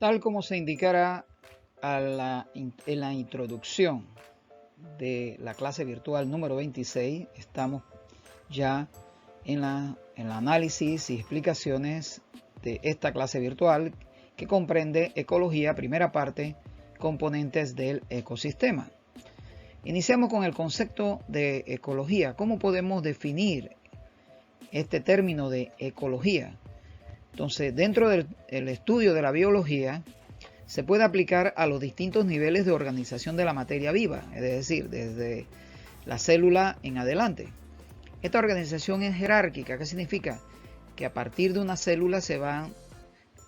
Tal como se indicará en la introducción de la clase virtual número 26, estamos ya en el análisis y explicaciones de esta clase virtual que comprende ecología, primera parte, componentes del ecosistema. Iniciamos con el concepto de ecología. ¿Cómo podemos definir este término de ecología? Entonces, dentro del estudio de la biología, se puede aplicar a los distintos niveles de organización de la materia viva, es decir, desde la célula en adelante. Esta organización es jerárquica. ¿Qué significa? Que a partir de una célula se van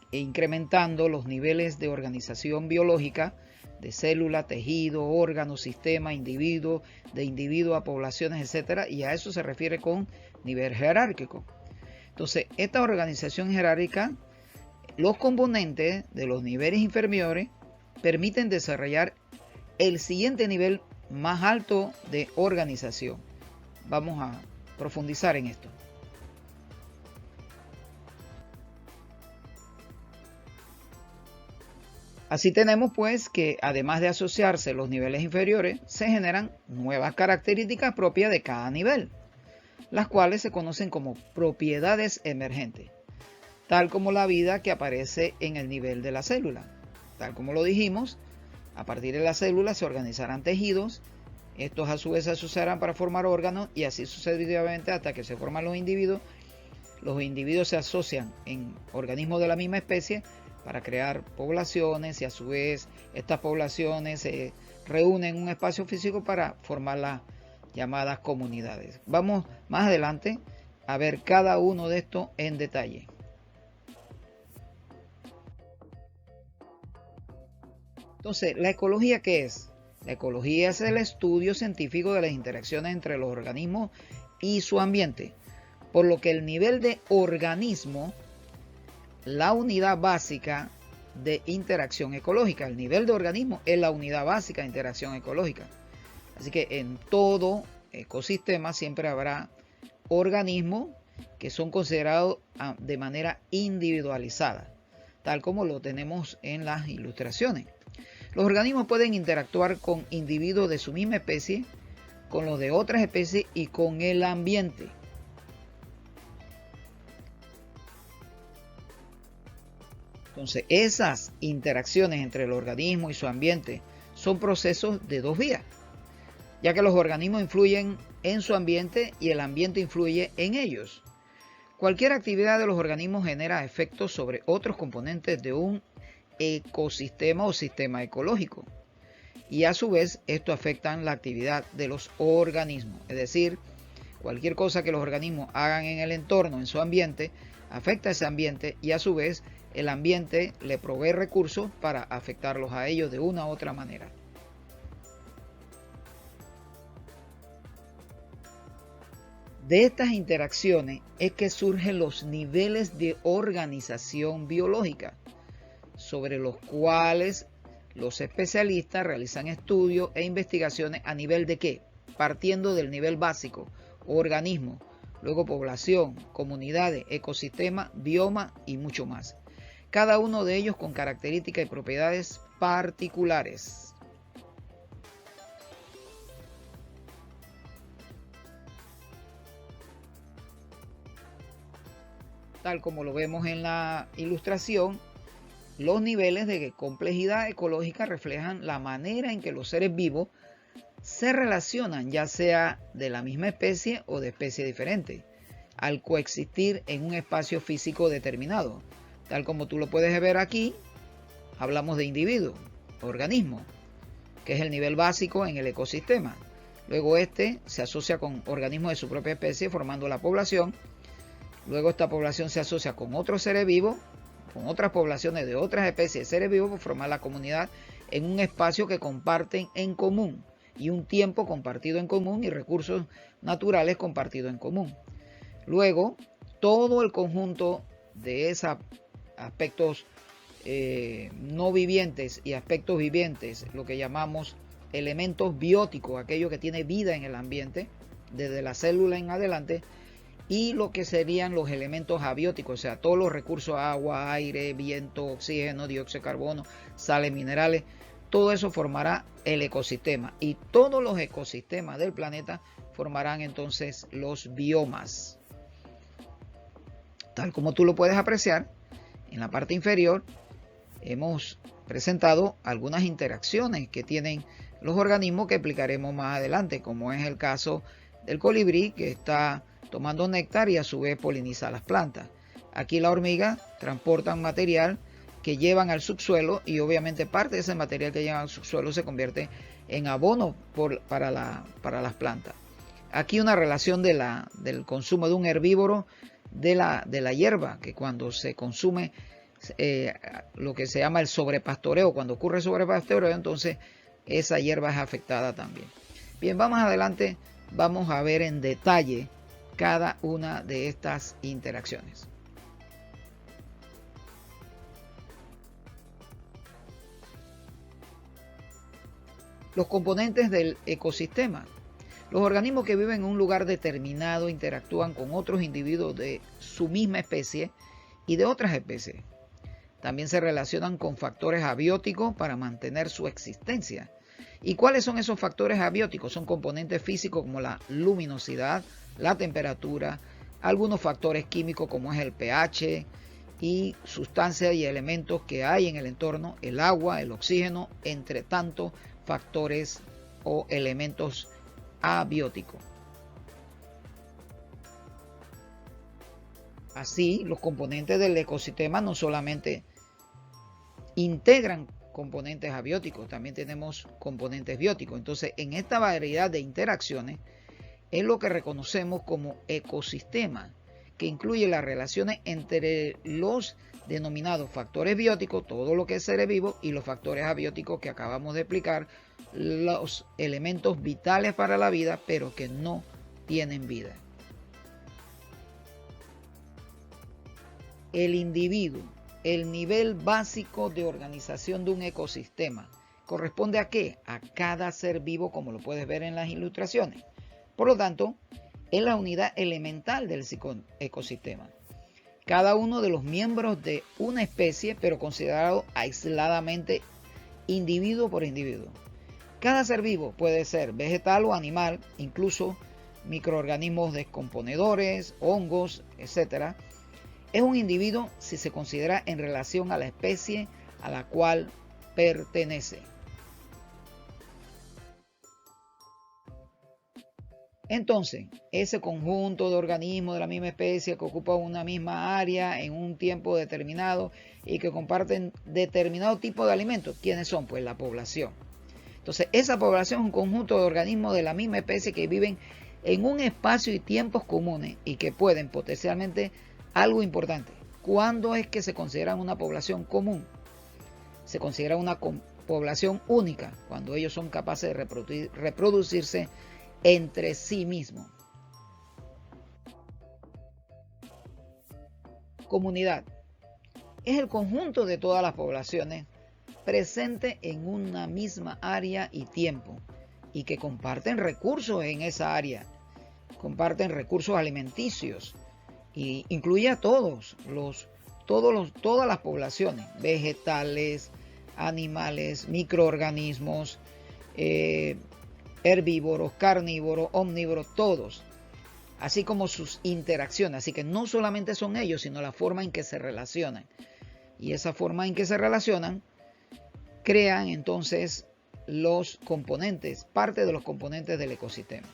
incrementando los niveles de organización biológica de célula, tejido, órgano, sistema, individuo, de individuo a poblaciones, etc. Y a eso se refiere con nivel jerárquico. Entonces, esta organización jerárquica, los componentes de los niveles inferiores permiten desarrollar el siguiente nivel más alto de organización. Vamos a profundizar en esto. Así tenemos pues que además de asociarse los niveles inferiores, se generan nuevas características propias de cada nivel, las cuales se conocen como propiedades emergentes, tal como la vida que aparece en el nivel de la célula. Tal como lo dijimos, a partir de la célula se organizarán tejidos, estos a su vez se asociarán para formar órganos y así sucesivamente hasta que se forman los individuos. Los individuos se asocian en organismos de la misma especie para crear poblaciones y a su vez estas poblaciones se reúnen en un espacio físico para formar las llamadas comunidades. Vamos más adelante a ver cada uno de estos en detalle. Entonces, ¿la ecología qué es? La ecología es el estudio científico de las interacciones entre los organismos y su ambiente, por lo que el nivel de organismo, la unidad básica de interacción ecológica. El nivel de organismo es la unidad básica de interacción ecológica. Así que en todo ecosistema siempre habrá organismos que son considerados de manera individualizada, tal como lo tenemos en las ilustraciones. Los organismos pueden interactuar con individuos de su misma especie, con los de otras especies y con el ambiente. Entonces, esas interacciones entre el organismo y su ambiente son procesos de dos vías, ya que los organismos influyen en su ambiente y el ambiente influye en ellos. Cualquier actividad de los organismos genera efectos sobre otros componentes de un ecosistema o sistema ecológico, y a su vez esto afecta la actividad de los organismos, es decir, cualquier cosa que los organismos hagan en el entorno, en su ambiente, afecta a ese ambiente y a su vez el ambiente le provee recursos para afectarlos a ellos de una u otra manera. De estas interacciones es que surgen los niveles de organización biológica, sobre los cuales los especialistas realizan estudios e investigaciones a nivel de ¿qué? Partiendo del nivel básico, organismo, luego población, comunidades, ecosistema, bioma y mucho más. Cada uno de ellos con características y propiedades particulares. Tal como lo vemos en la ilustración, los niveles de complejidad ecológica reflejan la manera en que los seres vivos se relacionan, ya sea de la misma especie o de especie diferente, al coexistir en un espacio físico determinado. Tal como tú lo puedes ver aquí, hablamos de individuo, organismo, que es el nivel básico en el ecosistema. Luego este se asocia con organismos de su propia especie formando la población. Luego esta población se asocia con otros seres vivos, con otras poblaciones de otras especies de seres vivos para formar la comunidad en un espacio que comparten en común y un tiempo compartido en común y recursos naturales compartidos en común. Luego, todo el conjunto de esos aspectos no vivientes y aspectos vivientes, lo que llamamos elementos bióticos, aquello que tiene vida en el ambiente, desde la célula en adelante, y lo que serían los elementos abióticos, o sea, todos los recursos: agua, aire, viento, oxígeno, dióxido de carbono, sales minerales. Todo eso formará el ecosistema, y todos los ecosistemas del planeta formarán entonces los biomas. Tal como tú lo puedes apreciar, en la parte inferior hemos presentado algunas interacciones que tienen los organismos que explicaremos más adelante, como es el caso del colibrí, que está tomando néctar y a su vez poliniza las plantas. Aquí la hormiga transportan material que llevan al subsuelo, y obviamente parte de ese material que llevan al subsuelo se convierte en abono para las plantas. Aquí una relación del consumo de un herbívoro de la hierba, que cuando se consume lo que se llama el sobrepastoreo, cuando ocurre el sobrepastoreo, entonces esa hierba es afectada también. Bien, vamos adelante, vamos a ver en detalle cada una de estas interacciones. Los componentes del ecosistema. Los organismos que viven en un lugar determinado interactúan con otros individuos de su misma especie y de otras especies. También se relacionan con factores abióticos para mantener su existencia. ¿Y cuáles son esos factores abióticos? Son componentes físicos como la luminosidad, la temperatura, algunos factores químicos como es el pH y sustancias y elementos que hay en el entorno, el agua, el oxígeno, entre tantos factores o elementos abióticos. Así, los componentes del ecosistema no solamente integran componentes abióticos, también tenemos componentes bióticos. Entonces, en esta variedad de interacciones es lo que reconocemos como ecosistema, que incluye las relaciones entre los denominados factores bióticos, todo lo que es ser vivo, y los factores abióticos que acabamos de explicar, los elementos vitales para la vida, pero que no tienen vida. El individuo, el nivel básico de organización de un ecosistema, ¿corresponde a qué? A cada ser vivo, como lo puedes ver en las ilustraciones. Por lo tanto, es la unidad elemental del ecosistema. Cada uno de los miembros de una especie, pero considerado aisladamente individuo por individuo. Cada ser vivo puede ser vegetal o animal, incluso microorganismos descomponedores, hongos, etc. Es un individuo si se considera en relación a la especie a la cual pertenece. Entonces, ese conjunto de organismos de la misma especie que ocupa una misma área en un tiempo determinado y que comparten determinado tipo de alimentos, ¿quiénes son? Pues la población. Entonces, esa población es un conjunto de organismos de la misma especie que viven en un espacio y tiempos comunes y que pueden potencialmente, algo importante, ¿cuándo es que se considera una población común? Se considera una población única, cuando ellos son capaces de reproducirse entre sí mismos. Comunidad es el conjunto de todas las poblaciones presentes en una misma área y tiempo y que comparten recursos en esa área, comparten recursos alimenticios y incluye a todas las poblaciones, vegetales, animales, microorganismos, herbívoros, carnívoros, omnívoros, todos, así como sus interacciones. Así que no solamente son ellos, sino la forma en que se relacionan. Y esa forma en que se relacionan crean entonces los componentes, parte de los componentes del ecosistema.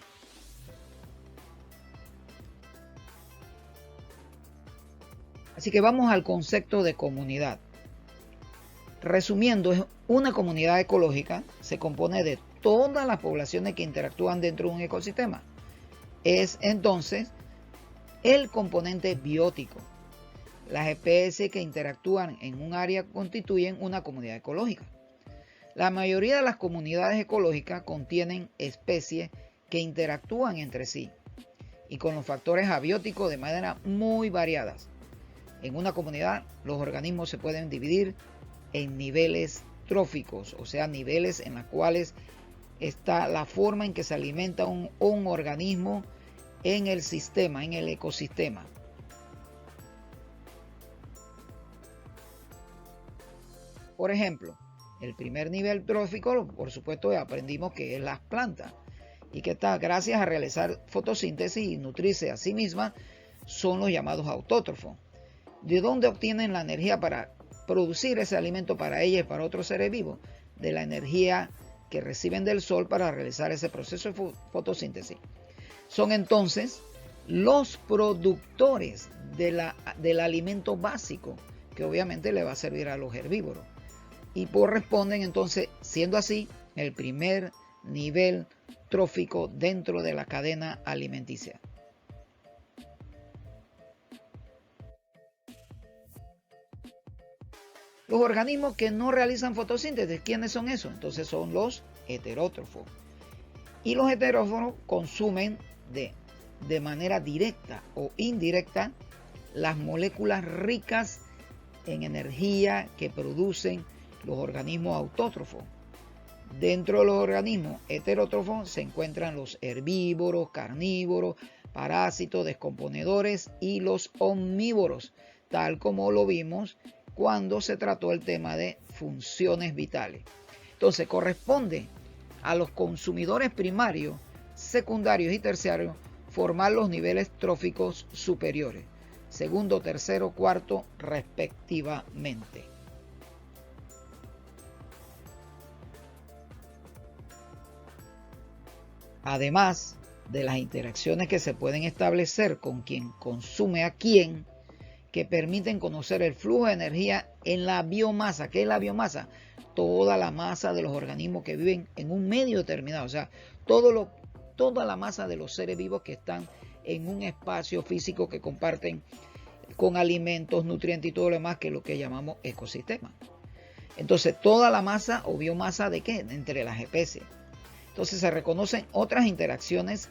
Así que vamos al concepto de comunidad. Resumiendo, una comunidad ecológica se compone de todas las poblaciones que interactúan dentro de un ecosistema. Es entonces el componente biótico. Las especies que interactúan en un área constituyen una comunidad ecológica. La mayoría de las comunidades ecológicas contienen especies que interactúan entre sí y con los factores abióticos de manera muy variadas. En una comunidad, los organismos se pueden dividir en niveles tróficos, o sea, niveles en los cuales está la forma en que se alimenta un organismo en el sistema, en el ecosistema. Por ejemplo, el primer nivel trófico, por supuesto, aprendimos que es las plantas y que está gracias a realizar fotosíntesis y nutrirse a sí mismas, son los llamados autótrofos. ¿De dónde obtienen la energía para producir ese alimento para ellas y para otros seres vivos? De la energía que reciben del sol para realizar ese proceso de fotosíntesis. Son entonces los productores del alimento básico, que obviamente le va a servir a los herbívoros. Y corresponden entonces, siendo así, el primer nivel trófico dentro de la cadena alimenticia. Los organismos que no realizan fotosíntesis, ¿quiénes son esos? Entonces son los heterótrofos. Y los heterótrofos consumen de manera directa o indirecta las moléculas ricas en energía que producen los organismos autótrofos. Dentro de los organismos heterótrofos se encuentran los herbívoros, carnívoros, parásitos, descomponedores y los omnívoros, tal como lo vimos cuando se trató el tema de funciones vitales. Entonces corresponde a los consumidores primarios, secundarios y terciarios formar los niveles tróficos superiores, segundo, tercero, cuarto, respectivamente. Además de las interacciones que se pueden establecer con quien consume a quién, que permiten conocer el flujo de energía en la biomasa. ¿Qué es la biomasa? Toda la masa de los organismos que viven en un medio determinado, o sea, toda la masa de los seres vivos que están en un espacio físico que comparten con alimentos, nutrientes y todo lo demás, que es lo que llamamos ecosistema. Entonces, toda la masa o biomasa ¿de qué? Entre las especies. Entonces se reconocen otras interacciones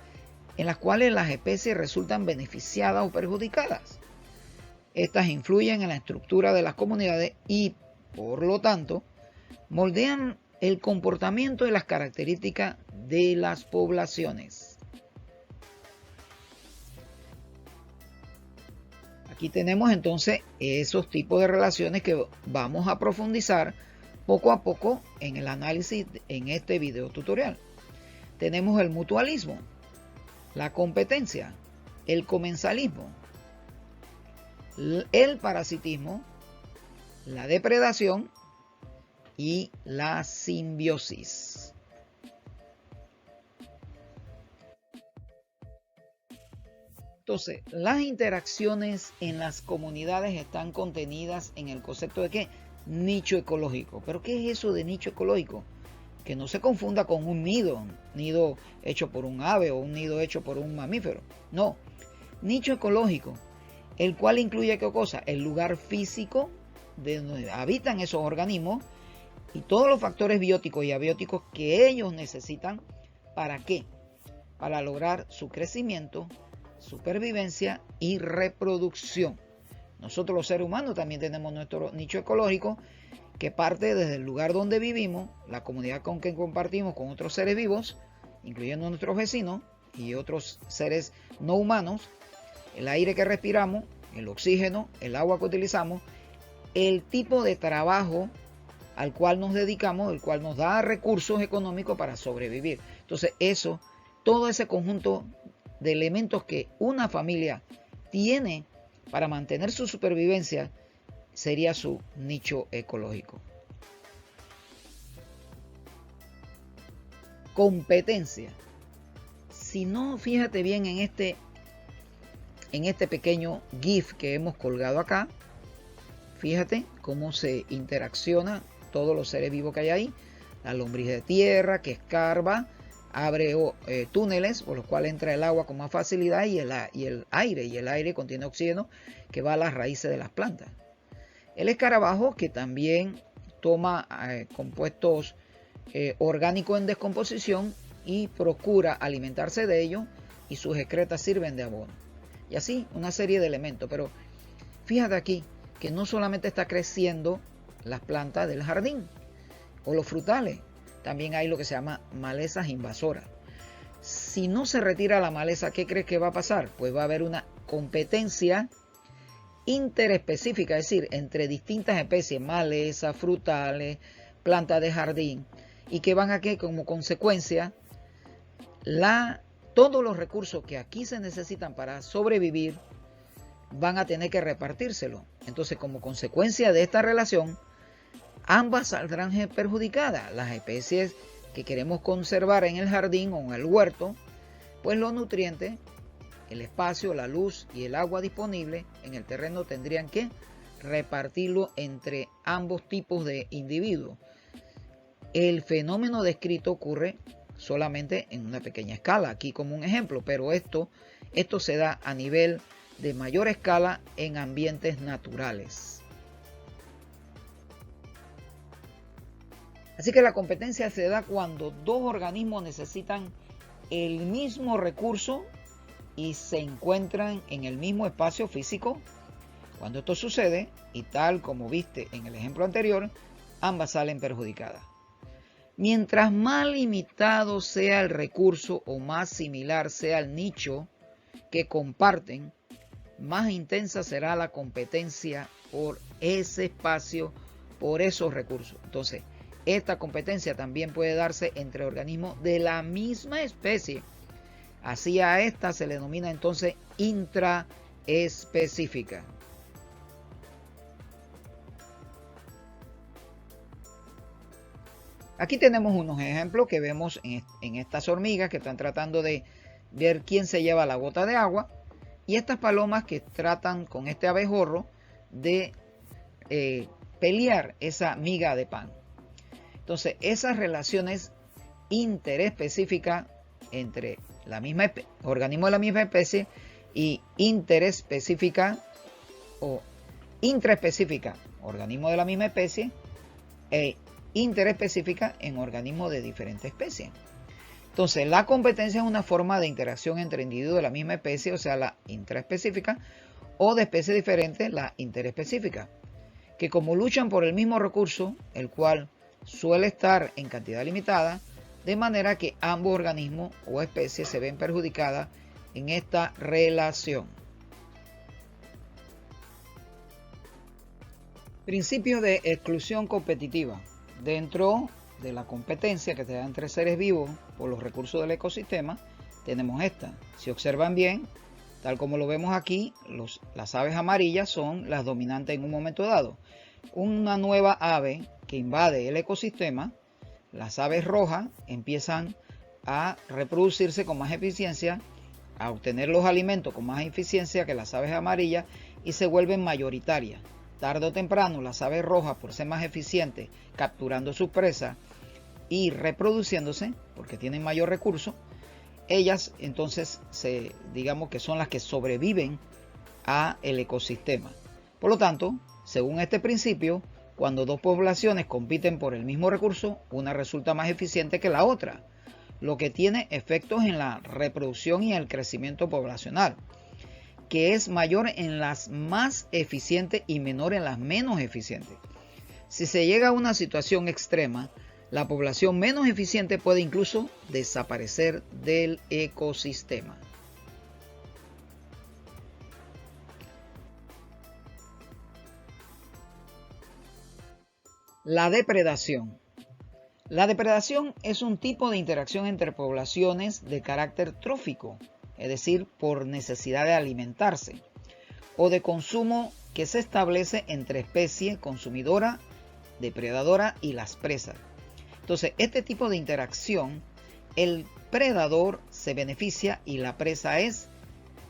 en las cuales las especies resultan beneficiadas o perjudicadas. Estas influyen en la estructura de las comunidades y, por lo tanto, moldean el comportamiento y las características de las poblaciones. Aquí tenemos entonces esos tipos de relaciones que vamos a profundizar poco a poco en el análisis en este video tutorial. Tenemos el mutualismo, la competencia, el comensalismo, el parasitismo, la depredación y la simbiosis. Entonces, las interacciones en las comunidades están contenidas en el concepto de ¿qué? Nicho ecológico. ¿Pero qué es eso de nicho ecológico? Que no se confunda con un nido hecho por un ave o un nido hecho por un mamífero. No, nicho ecológico, el cual incluye ¿qué cosa? El lugar físico de donde habitan esos organismos y todos los factores bióticos y abióticos que ellos necesitan. ¿Para qué? Para lograr su crecimiento, supervivencia y reproducción. Nosotros los seres humanos también tenemos nuestro nicho ecológico, que parte desde el lugar donde vivimos, la comunidad con que compartimos con otros seres vivos, incluyendo nuestros vecinos y otros seres no humanos, el aire que respiramos, el oxígeno, el agua que utilizamos, el tipo de trabajo al cual nos dedicamos, el cual nos da recursos económicos para sobrevivir. Entonces todo ese conjunto de elementos que una familia tiene para mantener su supervivencia, sería su nicho ecológico. Competencia. Si no, fíjate bien en este pequeño GIF que hemos colgado acá. Fíjate cómo se interacciona todos los seres vivos que hay ahí. La lombriz de tierra que escarba, abre túneles por los cuales entra el agua con más facilidad y el aire contiene oxígeno que va a las raíces de las plantas. El escarabajo, que también toma compuestos orgánicos en descomposición y procura alimentarse de ellos, y sus excretas sirven de abono. Y así una serie de elementos. Pero fíjate aquí que no solamente está creciendo las plantas del jardín o los frutales, también hay lo que se llama malezas invasoras. si no se retira la maleza, ¿qué crees que va a pasar? Pues va a haber una competencia interespecífica, es decir, entre distintas especies, malezas, frutales, plantas de jardín, y que van a que como consecuencia todos los recursos que aquí se necesitan para sobrevivir van a tener que repartírselo. Entonces, como consecuencia de esta relación, ambas saldrán perjudicadas. Las especies que queremos conservar en el jardín o en el huerto, pues los nutrientes, el espacio, la luz y el agua disponible en el terreno tendrían que repartirlo entre ambos tipos de individuos. El fenómeno descrito ocurre solamente en una pequeña escala, aquí como un ejemplo, pero esto se da a nivel de mayor escala en ambientes naturales. Así que la competencia se da cuando dos organismos necesitan el mismo recurso y se encuentran en el mismo espacio físico. Cuando esto sucede, y tal como viste en el ejemplo anterior, ambas salen perjudicadas. Mientras más limitado sea el recurso o más similar sea el nicho que comparten, más intensa será la competencia por ese espacio, por esos recursos. Entonces, esta competencia también puede darse entre organismos de la misma especie. Así a esta se le denomina entonces intraespecífica. Aquí tenemos unos ejemplos que vemos en estas hormigas que están tratando de ver quién se lleva la gota de agua, y estas palomas que tratan con este abejorro de pelear esa miga de pan. Entonces, esas relaciones interespecíficas entre organismos de la misma especie y interespecífica o intraespecífica, organismos de la misma especie, e interespecífica en organismos de diferentes especies. Entonces, la competencia es una forma de interacción entre individuos de la misma especie, o sea, la intraespecífica, o de especies diferentes, la interespecífica, que como luchan por el mismo recurso, el cual suele estar en cantidad limitada, de manera que ambos organismos o especies se ven perjudicadas en esta relación. Principio de exclusión competitiva. Dentro de la competencia que se da entre seres vivos por los recursos del ecosistema, tenemos esta. Si observan bien, tal como lo vemos aquí, las aves amarillas son las dominantes en un momento dado. Una nueva ave que invade el ecosistema, las aves rojas empiezan a reproducirse con más eficiencia, a obtener los alimentos con más eficiencia que las aves amarillas y se vuelven mayoritarias. Tarde o temprano, las aves rojas, por ser más eficientes, capturando sus presas y reproduciéndose, porque tienen mayor recurso, ellas entonces digamos que son las que sobreviven al ecosistema. Por lo tanto, según este principio, cuando dos poblaciones compiten por el mismo recurso, una resulta más eficiente que la otra, lo que tiene efectos en la reproducción y el crecimiento poblacional, que es mayor en las más eficientes y menor en las menos eficientes. Si se llega a una situación extrema, la población menos eficiente puede incluso desaparecer del ecosistema. La depredación. La depredación es un tipo de interacción entre poblaciones de carácter trófico, es decir, por necesidad de alimentarse, o de consumo que se establece entre especie consumidora, depredadora y las presas. Entonces, este tipo de interacción, el predador se beneficia y la presa es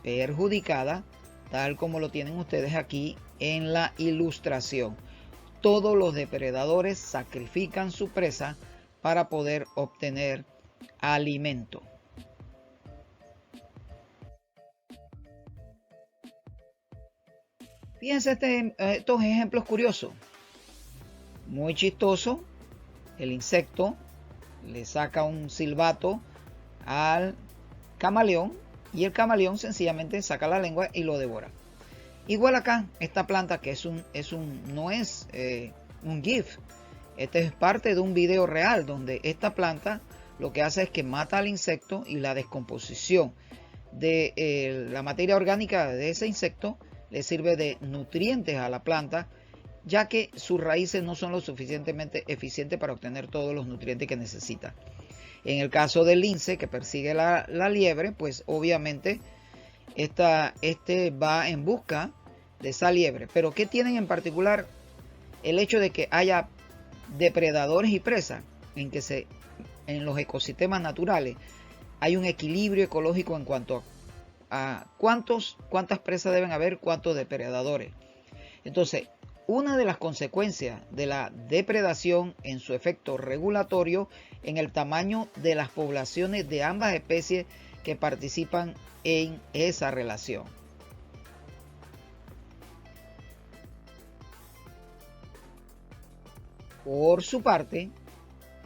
perjudicada, tal como lo tienen ustedes aquí en la ilustración. Todos los depredadores sacrifican su presa para poder obtener alimento. Fíjense estos ejemplos curiosos. Muy chistoso. El insecto le saca un silbato al camaleón y el camaleón sencillamente saca la lengua y lo devora. Igual acá, esta planta que no es un GIF. Este es parte de un video real donde esta planta lo que hace es que mata al insecto y la descomposición de la materia orgánica de ese insecto le sirve de nutrientes a la planta, ya que sus raíces no son lo suficientemente eficientes para obtener todos los nutrientes que necesita. En el caso del lince que persigue la liebre, pues obviamente este va en busca de esa liebre. Pero ¿qué tienen en particular el hecho de que haya depredadores y presas? En los ecosistemas naturales hay un equilibrio ecológico en cuanto a cuántas presas deben haber, cuántos depredadores. Entonces, una de las consecuencias de la depredación en su efecto regulatorio en el tamaño de las poblaciones de ambas especies que participan en esa relación. Por su parte,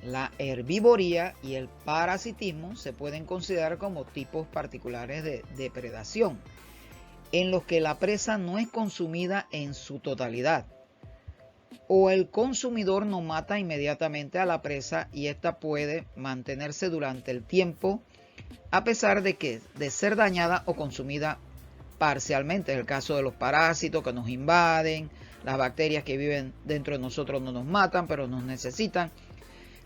la herbivoría y el parasitismo se pueden considerar como tipos particulares de depredación, en los que la presa no es consumida en su totalidad, o el consumidor no mata inmediatamente a la presa y ésta puede mantenerse durante el tiempo a pesar de ser dañada o consumida parcialmente. Es el caso de los parásitos que nos invaden, las bacterias que viven dentro de nosotros no nos matan, pero nos necesitan.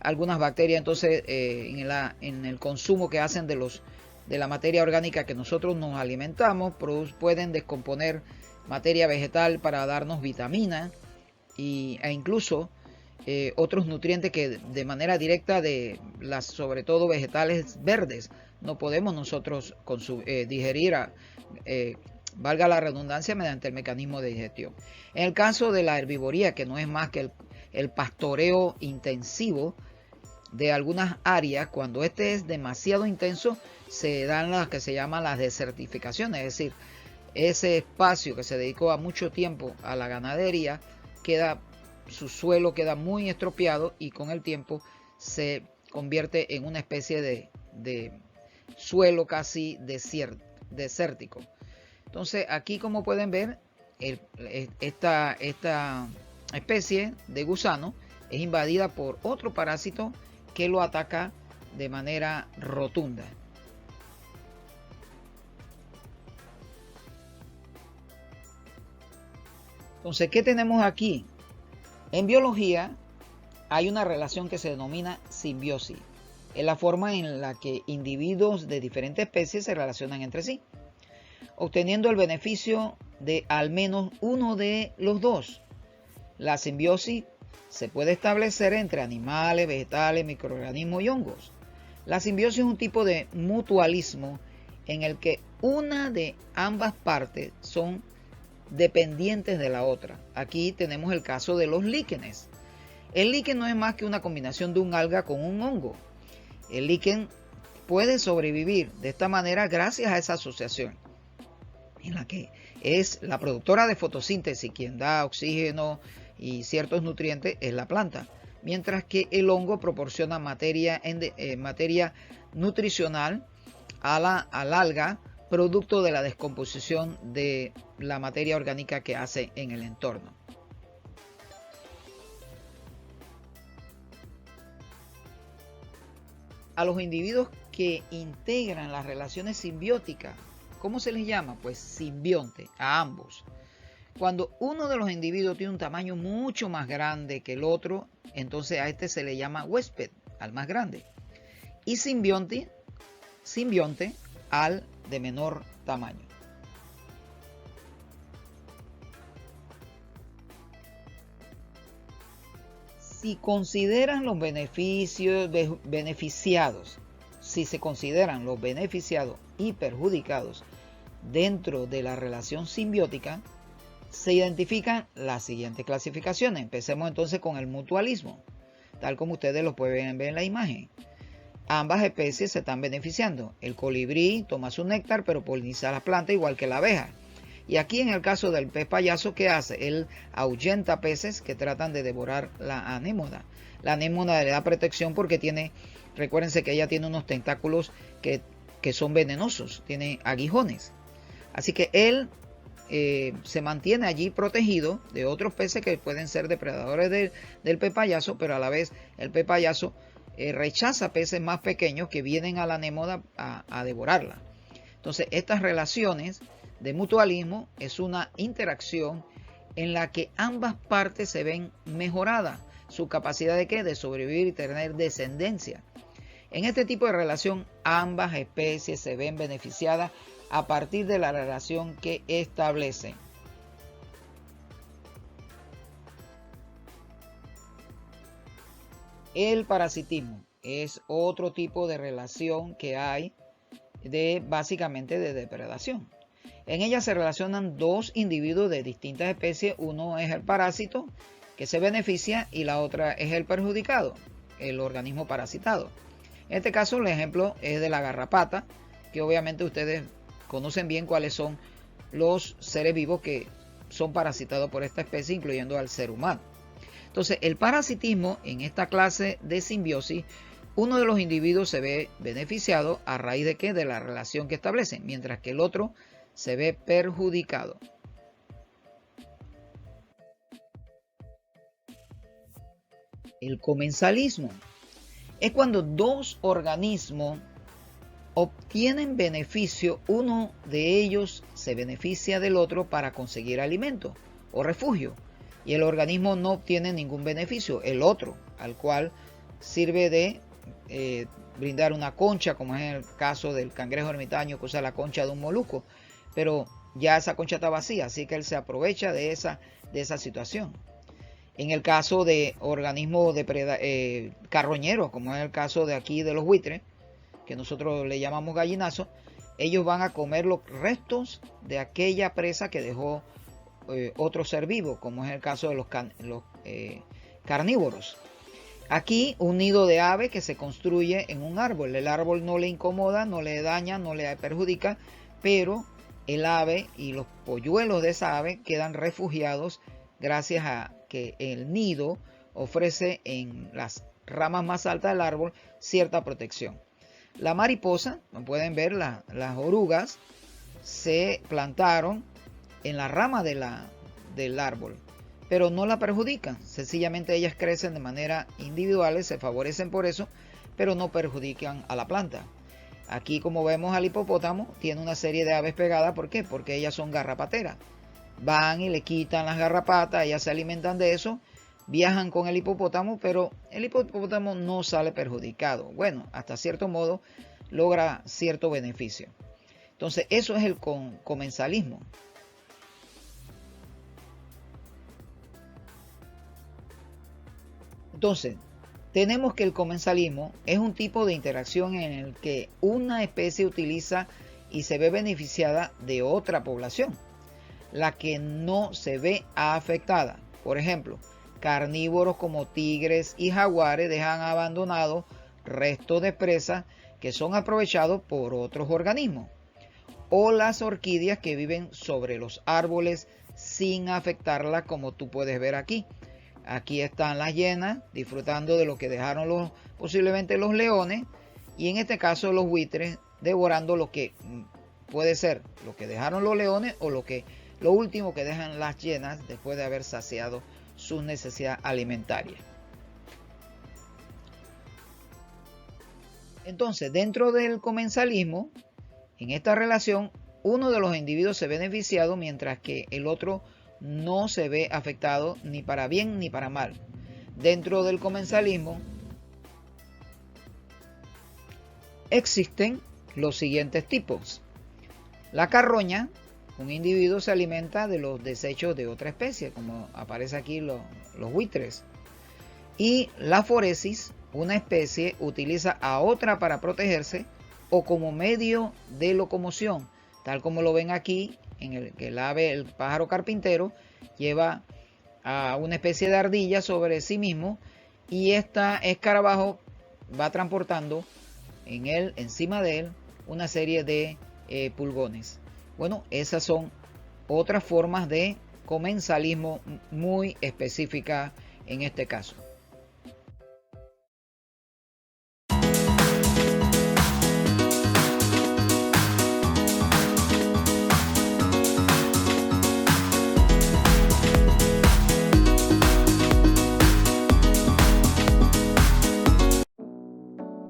Algunas bacterias entonces en el consumo que hacen de la materia orgánica que nosotros nos alimentamos, pueden descomponer materia vegetal para darnos vitaminas e incluso otros nutrientes que de manera directa sobre todo vegetales verdes, no podemos nosotros digerir, valga la redundancia, mediante el mecanismo de digestión. En el caso de la herbivoría, que no es más que el pastoreo intensivo de algunas áreas, cuando este es demasiado intenso, se dan las que se llaman las desertificaciones, es decir, ese espacio que se dedicó a mucho tiempo a la ganadería, su suelo queda muy estropeado y con el tiempo se convierte en una especie de suelo casi desértico. Entonces aquí, como pueden ver, esta especie de gusano es invadida por otro parásito que lo ataca de manera rotunda. Entonces, ¿qué tenemos aquí? En biología hay una relación que se denomina simbiosis. Es la forma en la que individuos de diferentes especies se relacionan entre sí, obteniendo el beneficio de al menos uno de los dos. La simbiosis se puede establecer entre animales, vegetales, microorganismos y hongos. La simbiosis es un tipo de mutualismo en el que una de ambas partes son dependientes de la otra. Aquí tenemos el caso de los líquenes. El líquen no es más que una combinación de un alga con un hongo. El líquen puede sobrevivir de esta manera gracias a esa asociación, en la que es la productora de fotosíntesis quien da oxígeno y ciertos nutrientes, es la planta, mientras que el hongo proporciona materia nutricional al alga, producto de la descomposición de la materia orgánica que hace en el entorno. A los individuos que integran las relaciones simbióticas, ¿cómo se les llama? Pues simbionte, a ambos. Cuando uno de los individuos tiene un tamaño mucho más grande que el otro, entonces a este se le llama huésped, al más grande. Y simbionte al de menor tamaño. Si consideran los beneficiados, si se consideran los beneficiados y perjudicados dentro de la relación simbiótica, se identifican las siguientes clasificaciones. Empecemos entonces con el mutualismo, tal como ustedes lo pueden ver en la imagen. Ambas especies se están beneficiando. El colibrí toma su néctar, pero poliniza las plantas igual que la abeja. Y aquí en el caso del pez payaso, ¿qué hace? Él ahuyenta peces que tratan de devorar la anémona. La anémona le da protección porque recuérdense que ella tiene unos tentáculos que son venenosos, tiene aguijones. Así que él se mantiene allí protegido de otros peces que pueden ser depredadores del pez payaso, pero a la vez el pez payaso rechaza peces más pequeños que vienen a la anémoda a devorarla. Entonces, estas relaciones de mutualismo es una interacción en la que ambas partes se ven mejoradas, su capacidad de ¿qué? De sobrevivir y tener descendencia. En este tipo de relación, ambas especies se ven beneficiadas a partir de la relación que establecen. El parasitismo es otro tipo de relación que hay básicamente de depredación. En ella se relacionan dos individuos de distintas especies. Uno es el parásito que se beneficia y la otra es el perjudicado, el organismo parasitado. En este caso el ejemplo es de la garrapata, que obviamente ustedes conocen bien cuáles son los seres vivos que son parasitados por esta especie, incluyendo al ser humano. Entonces, el parasitismo en esta clase de simbiosis, uno de los individuos se ve beneficiado a raíz de ¿qué? De la relación que establecen, mientras que el otro se ve perjudicado. El comensalismo es cuando dos organismos obtienen beneficio, uno de ellos se beneficia del otro para conseguir alimento o refugio, y el organismo no obtiene ningún beneficio, el otro, al cual sirve de brindar una concha, como es el caso del cangrejo ermitaño que usa la concha de un molusco, pero ya esa concha está vacía, así que él se aprovecha de esa situación. En el caso de organismos carroñeros, como es el caso de aquí de los buitres, que nosotros le llamamos gallinazos, ellos van a comer los restos de aquella presa que dejó otro ser vivo, como es el caso de los carnívoros. Aquí un nido de ave que se construye en un árbol. El árbol no le incomoda, no le daña, no le perjudica, pero el ave y los polluelos de esa ave quedan refugiados gracias a que el nido ofrece en las ramas más altas del árbol cierta protección. La mariposa, como pueden ver, las orugas se plantaron en la rama del árbol, pero no la perjudican. Sencillamente ellas crecen de manera individual, se favorecen por eso, pero no perjudican a la planta. Aquí, como vemos, al hipopótamo tiene una serie de aves pegadas. ¿Por qué? Porque ellas son garrapateras. Van y le quitan las garrapatas, ellas se alimentan de eso, viajan con el hipopótamo, pero el hipopótamo no sale perjudicado. Bueno, hasta cierto modo logra cierto beneficio. Entonces, eso es el comensalismo. Entonces, tenemos que el comensalismo es un tipo de interacción en el que una especie utiliza y se ve beneficiada de otra población, la que no se ve afectada. Por ejemplo, carnívoros como tigres y jaguares dejan abandonados restos de presas que son aprovechados por otros organismos, o las orquídeas que viven sobre los árboles sin afectarlas, como tú puedes ver aquí. Aquí están las hienas disfrutando de lo que dejaron posiblemente los leones, y en este caso los buitres devorando lo que puede ser lo que dejaron los leones o lo último que dejan las hienas después de haber saciado sus necesidades alimentarias. Entonces, dentro del comensalismo, en esta relación, uno de los individuos se ve beneficiado mientras que el otro no se ve afectado ni para bien ni para mal. Dentro del comensalismo existen los siguientes tipos. La carroña, un individuo se alimenta de los desechos de otra especie, como aparece aquí los buitres. Y la foresis, una especie utiliza a otra para protegerse o como medio de locomoción, tal como lo ven aquí en el que el pájaro carpintero lleva a una especie de ardilla sobre sí mismo, y esta escarabajo va transportando encima de él una serie de pulgones. Bueno, esas son otras formas de comensalismo muy específicas en este caso.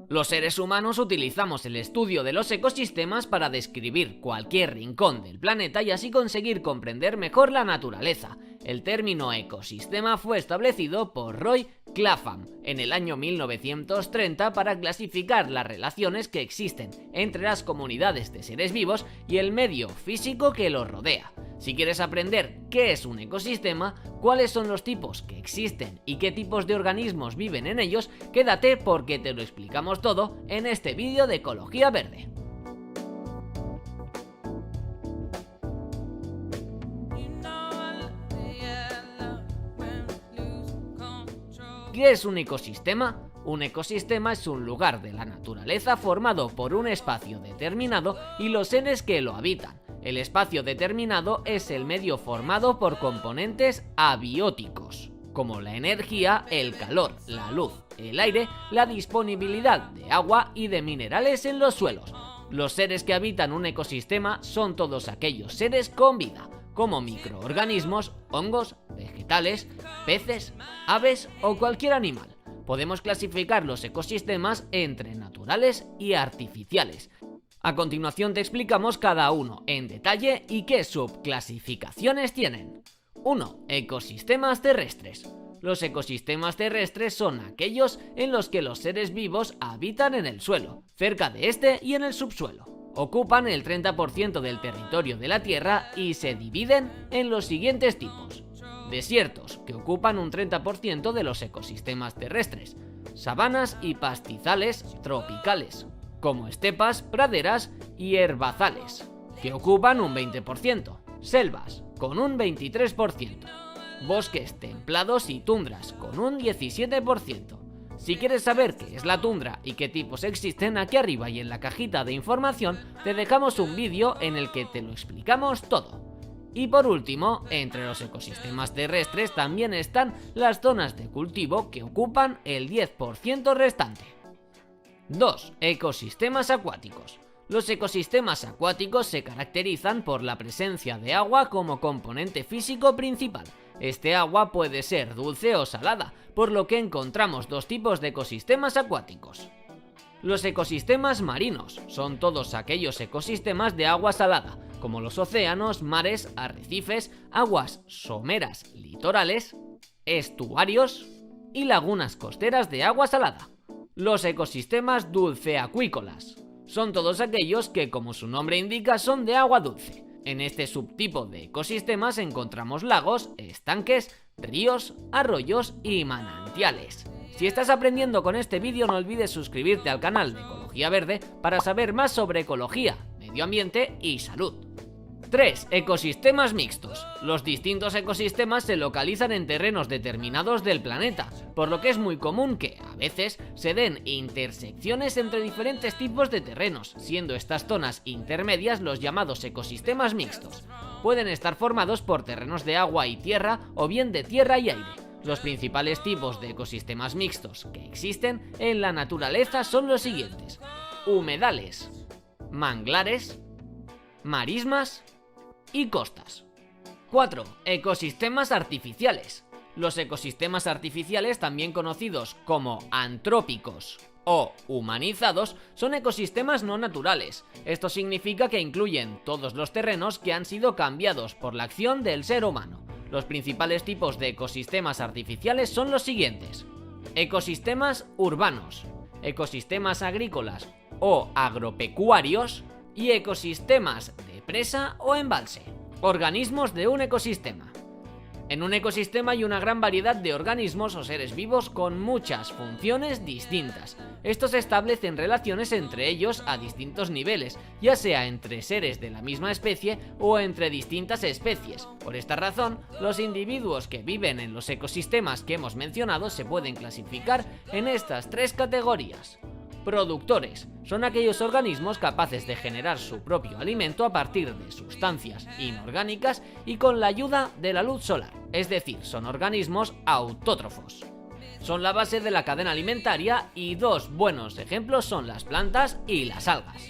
Los seres humanos utilizamos el estudio de los ecosistemas para describir cualquier rincón del planeta y así conseguir comprender mejor la naturaleza. El término ecosistema fue establecido por Roy Clapham en el año 1930 para clasificar las relaciones que existen entre las comunidades de seres vivos y el medio físico que los rodea. Si quieres aprender qué es un ecosistema, cuáles son los tipos que existen y qué tipos de organismos viven en ellos, quédate porque te lo explicamos todo en este vídeo de Ecología Verde. ¿Qué es un ecosistema? Un ecosistema es un lugar de la naturaleza formado por un espacio determinado y los seres que lo habitan. El espacio determinado es el medio formado por componentes abióticos, como la energía, el calor, la luz, el aire, la disponibilidad de agua y de minerales en los suelos. Los seres que habitan un ecosistema son todos aquellos seres con vida, como microorganismos, hongos, vegetales, peces, aves o cualquier animal. Podemos clasificar los ecosistemas entre naturales y artificiales. A continuación te explicamos cada uno en detalle y qué subclasificaciones tienen. 1. Ecosistemas terrestres. Los ecosistemas terrestres son aquellos en los que los seres vivos habitan en el suelo, cerca de este y en el subsuelo. Ocupan el 30% del territorio de la Tierra y se dividen en los siguientes tipos. Desiertos, que ocupan un 30% de los ecosistemas terrestres. Sabanas y pastizales tropicales, como estepas, praderas y herbazales, que ocupan un 20%. Selvas, con un 23%. Bosques templados y tundras, con un 17%. Si quieres saber qué es la tundra y qué tipos existen, aquí arriba y en la cajita de información te dejamos un vídeo en el que te lo explicamos todo. Y por último, entre los ecosistemas terrestres también están las zonas de cultivo que ocupan el 10% restante. 2. Ecosistemas acuáticos. Los ecosistemas acuáticos se caracterizan por la presencia de agua como componente físico principal. Este agua puede ser dulce o salada, por lo que encontramos dos tipos de ecosistemas acuáticos. Los ecosistemas marinos son todos aquellos ecosistemas de agua salada, como los océanos, mares, arrecifes, aguas someras litorales, estuarios y lagunas costeras de agua salada. Los ecosistemas dulceacuícolas son todos aquellos que, como su nombre indica, son de agua dulce. En este subtipo de ecosistemas encontramos lagos, estanques, ríos, arroyos y manantiales. Si estás aprendiendo con este vídeo, no olvides suscribirte al canal de Ecología Verde para saber más sobre ecología, medio ambiente y salud. 3. Ecosistemas mixtos. Los distintos ecosistemas se localizan en terrenos determinados del planeta, por lo que es muy común que, a veces, se den intersecciones entre diferentes tipos de terrenos, siendo estas zonas intermedias los llamados ecosistemas mixtos. Pueden estar formados por terrenos de agua y tierra o bien de tierra y aire. Los principales tipos de ecosistemas mixtos que existen en la naturaleza son los siguientes: humedales, manglares, marismas y costas. 4. Ecosistemas artificiales. Los ecosistemas artificiales, también conocidos como antrópicos o humanizados, son ecosistemas no naturales. Esto significa que incluyen todos los terrenos que han sido cambiados por la acción del ser humano. Los principales tipos de ecosistemas artificiales son los siguientes: ecosistemas urbanos, ecosistemas agrícolas o agropecuarios y ecosistemas de presa o embalse. Organismos de un ecosistema. En un ecosistema hay una gran variedad de organismos o seres vivos con muchas funciones distintas. Estos establecen relaciones entre ellos a distintos niveles, ya sea entre seres de la misma especie o entre distintas especies. Por esta razón, los individuos que viven en los ecosistemas que hemos mencionado se pueden clasificar en estas tres categorías. Productores son aquellos organismos capaces de generar su propio alimento a partir de sustancias inorgánicas y con la ayuda de la luz solar, es decir, son organismos autótrofos. Son la base de la cadena alimentaria y dos buenos ejemplos son las plantas y las algas.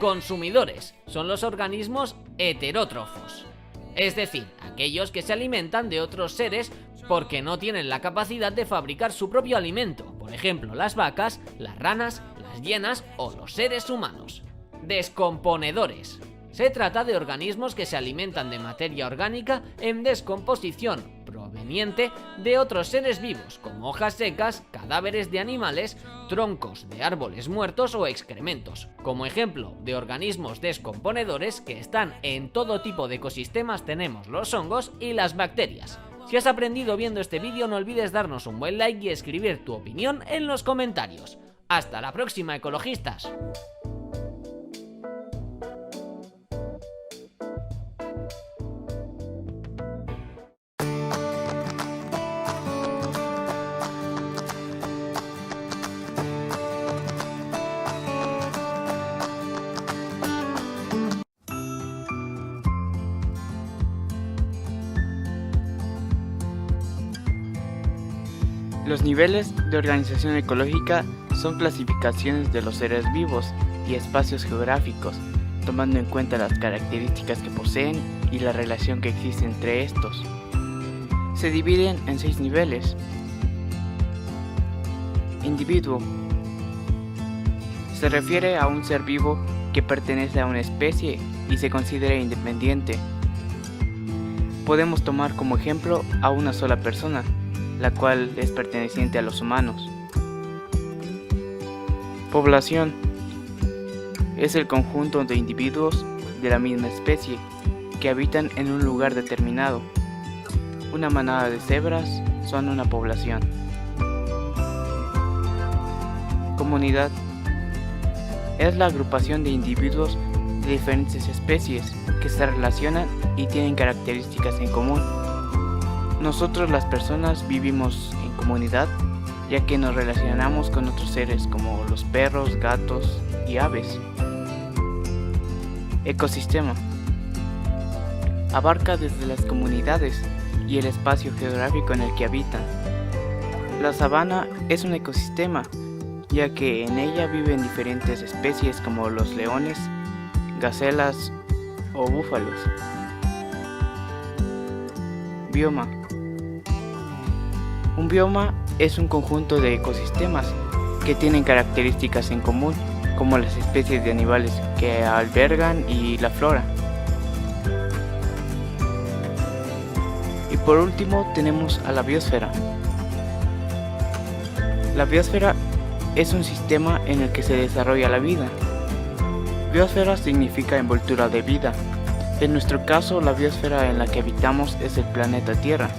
Consumidores son los organismos heterótrofos, es decir, aquellos que se alimentan de otros seres porque no tienen la capacidad de fabricar su propio alimento, por ejemplo las vacas, las ranas, las ballenas o los seres humanos. Descomponedores. Se trata de organismos que se alimentan de materia orgánica en descomposición proveniente de otros seres vivos, como hojas secas, cadáveres de animales, troncos de árboles muertos o excrementos. Como ejemplo de organismos descomponedores que están en todo tipo de ecosistemas tenemos los hongos y las bacterias. Si has aprendido viendo este vídeo, no olvides darnos un buen like y escribir tu opinión en los comentarios. ¡Hasta la próxima, ecologistas! Los niveles de organización ecológica son clasificaciones de los seres vivos y espacios geográficos, tomando en cuenta las características que poseen y la relación que existe entre estos. Se dividen en 6 niveles. Individuo. Se refiere a un ser vivo que pertenece a una especie y se considera independiente. Podemos tomar como ejemplo a una sola persona, la cual es perteneciente a los humanos. Población. Es el conjunto de individuos de la misma especie que habitan en un lugar determinado. Una manada de cebras son una población. Comunidad. Es la agrupación de individuos de diferentes especies que se relacionan y tienen características en común. Nosotros las personas vivimos en comunidad, ya que nos relacionamos con otros seres como los perros, gatos y aves. Ecosistema. Abarca desde las comunidades y el espacio geográfico en el que habitan. La sabana es un ecosistema, ya que en ella viven diferentes especies como los leones, gacelas o búfalos. Bioma. Un bioma es un conjunto de ecosistemas que tienen características en común, como las especies de animales que albergan y la flora. Y por último tenemos a la biosfera. La biosfera es un sistema en el que se desarrolla la vida. Biosfera significa envoltura de vida. En nuestro caso, la biosfera en la que habitamos es el planeta Tierra.